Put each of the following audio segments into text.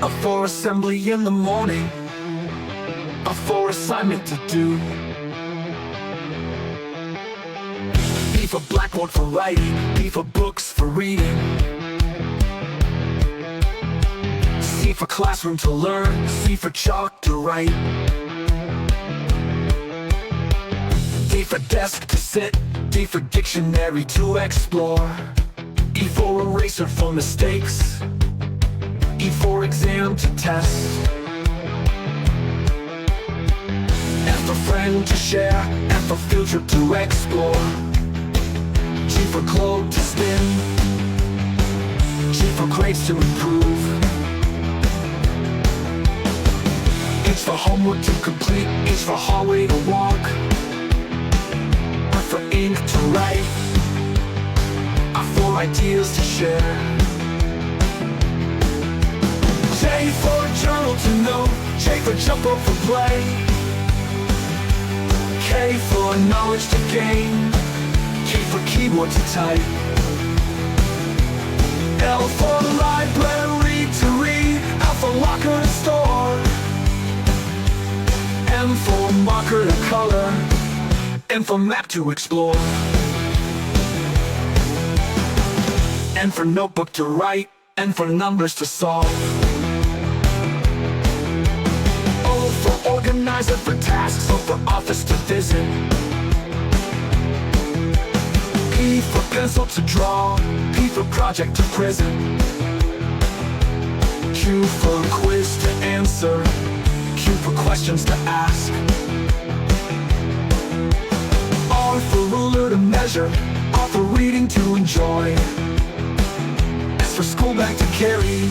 A for assembly in the morning, a for assignment to do. B for blackboard for writing, B for books for reading. C for classroom to learn, C for chalk to write. D for desk to sit, D for dictionary to explore. E for eraser for mistakes, E for exam to test. F for friend to share, F for field trip to explore. G for globe to spin, G for grades to improve. H for homework to complete, H for hallway to walk. I for ink to write, I for ideas to share. J for journal to know, J for jump rope for play. K for knowledge to gain, K for keyboard to type. L for library to read, L for locker to store. M for marker to color, N for map to explore. N for notebook to write, N for numbers to solve. O for organizer for tasks, O for office to visit. P for pencil to draw, P for project to prison. Q for quiz to answer, Q for questions to ask. R for ruler to measure, R for reading to enjoy. S for school bag to carry,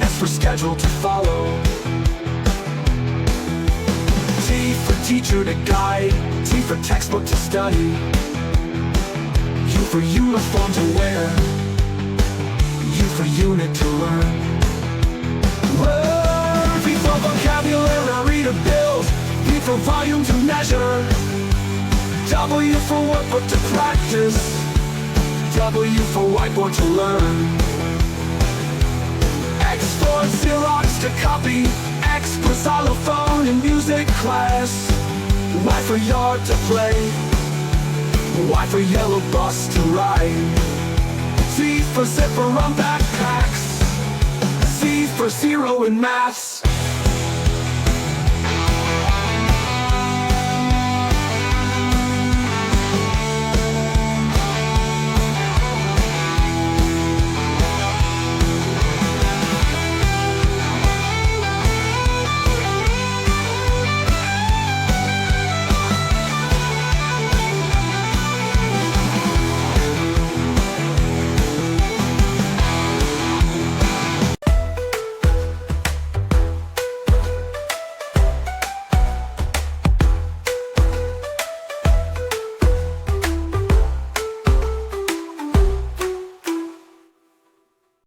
S for schedule to follow. T for teacher to guide, T for textbook to study. U for uniform to wear, U for unit to learn. V for vocabulary to build, V for volume to measure. W for workbook to practice, W for whiteboard to learn. X for Xerox to copy, X for xylophone in music class. Y for yard to play, Y for yellow bus to ride. Z for zipper on backpacks, Z for zero in maths.